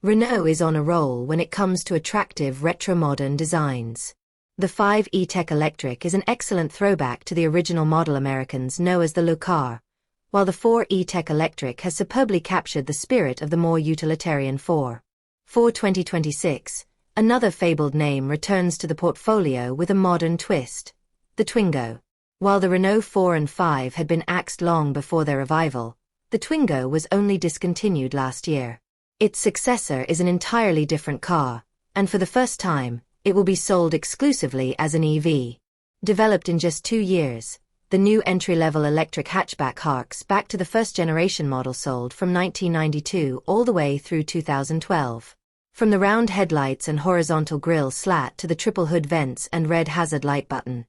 Renault is on a roll when it comes to attractive retro-modern designs. The 5 E-Tech Electric is an excellent throwback to the original model Americans know as the Le Car, while the 4 E-Tech Electric has superbly captured the spirit of the more utilitarian 4. For 2026, another fabled name returns to the portfolio with a modern twist, the Twingo. While the Renault 4 and 5 had been axed long before their revival, the Twingo was only discontinued last year. Its successor is an entirely different car, and for the first time, it will be sold exclusively as an EV. Developed in just 2 years, the new entry-level electric hatchback harks back to the first-generation model sold from 1992 all the way through 2012. From the round headlights and horizontal grille slat to the triple hood vents and red hazard light button,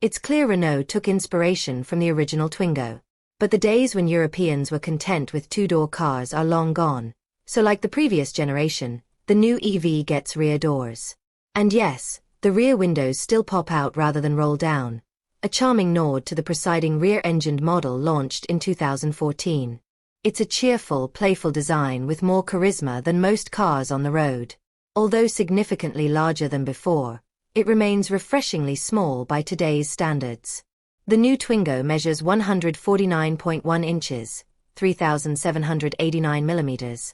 it's clear Renault took inspiration from the original Twingo. But the days when Europeans were content with two-door cars are long gone. So like the previous generation, the new EV gets rear doors. And yes, the rear windows still pop out rather than roll down, a charming nod to the preciding rear-engined model launched in 2014. It's a cheerful, playful design with more charisma than most cars on the road. Although significantly larger than before, it remains refreshingly small by today's standards. The new Twingo measures 149.1 inches, 3,789 millimeters.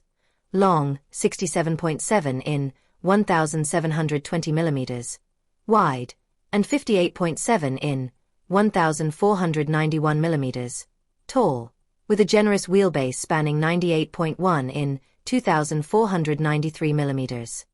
Long, 67.7 in, 1,720 millimeters, wide, and 58.7 in, 1,491 millimeters, tall, with a generous wheelbase spanning 98.1 in, 2,493 millimeters.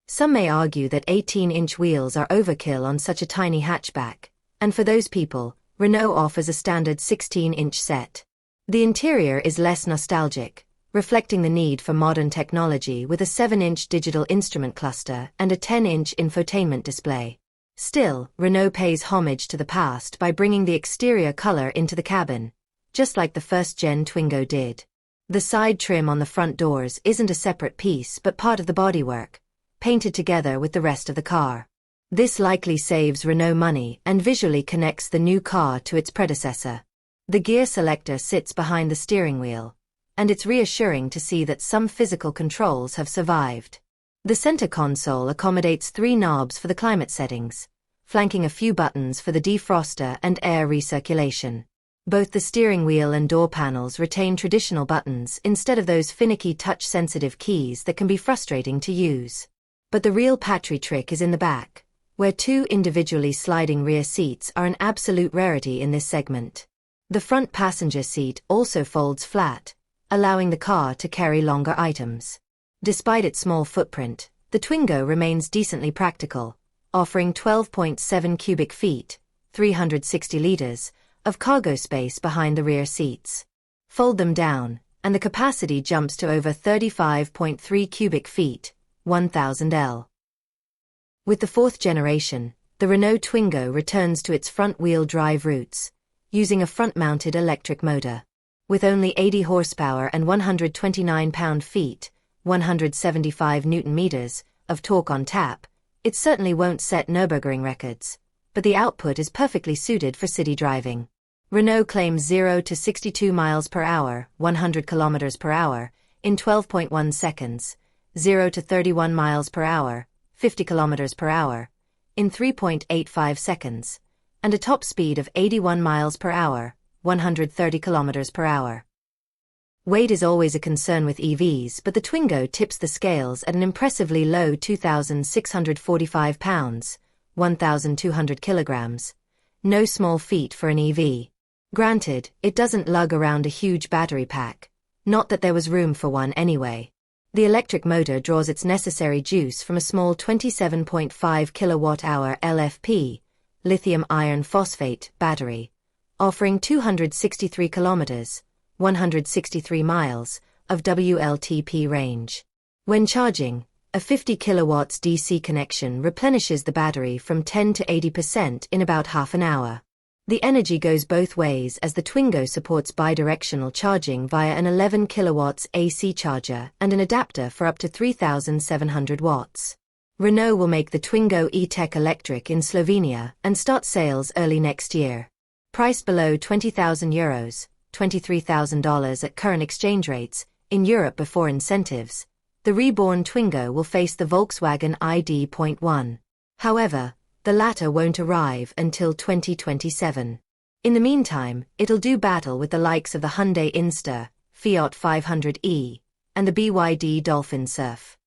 Some may argue that 18-inch wheels are overkill on such a tiny hatchback, and for those people, Renault offers a standard 16-inch set. The interior is less nostalgic, reflecting the need for modern technology with a 7-inch digital instrument cluster and a 10-inch infotainment display. Still, Renault pays homage to the past by bringing the exterior color into the cabin, just like the first-gen Twingo did. The side trim on the front doors isn't a separate piece but part of the bodywork, painted together with the rest of the car. This likely saves Renault money and visually connects the new car to its predecessor. The gear selector sits behind the steering wheel, and it's reassuring to see that some physical controls have survived. The center console accommodates 3 knobs for the climate settings, flanking a few buttons for the defroster and air recirculation. Both the steering wheel and door panels retain traditional buttons instead of those finicky touch-sensitive keys that can be frustrating to use. But the real patry trick is in the back, where 2 individually sliding rear seats are an absolute rarity in this segment. The front passenger seat also folds flat, allowing the car to carry longer items. Despite its small footprint, the Twingo remains decently practical, offering 12.7 cubic feet, 360 liters, of cargo space behind the rear seats. Fold them down, and the capacity jumps to over 35.3 cubic feet, 1,000 L. With the 4th generation, the Renault Twingo returns to its front-wheel drive roots, using a front-mounted electric motor. With only 80 horsepower and 129 pound-feet, 175 newton-meters, of torque on tap, it certainly won't set Nürburgring records, but the output is perfectly suited for city driving. Renault claims 0 to 62 miles per hour, 100 kilometers per hour, in 12.1 seconds, 0 to 31 miles per hour, 50 kilometers per hour, in 3.85 seconds, and a top speed of 81 miles per hour, 130 kilometers per hour. Weight is always a concern with EVs, but the Twingo tips the scales at an impressively low 2,645 pounds, 1,200 kilograms. No small feat for an EV. Granted, it doesn't lug around a huge battery pack. Not that there was room for one anyway. The electric motor draws its necessary juice from a small 27.5 kilowatt-hour LFP, lithium iron phosphate, battery, offering 263 kilometers, 163 miles, of WLTP range. When charging, a 50 kilowatts DC connection replenishes the battery from 10 to 80% in about half an hour. The energy goes both ways as the Twingo supports bidirectional charging via an 11 kilowatts AC charger and an adapter for up to 3,700 watts. Renault will make the Twingo E-Tech Electric in Slovenia and start sales early next year. Priced below €20,000, $23,000 at current exchange rates, in Europe before incentives, the reborn Twingo will face the Volkswagen ID.1. However, the latter won't arrive until 2027. In the meantime, it'll do battle with the likes of the Hyundai Inster, Fiat 500e, and the BYD Dolphin Surf.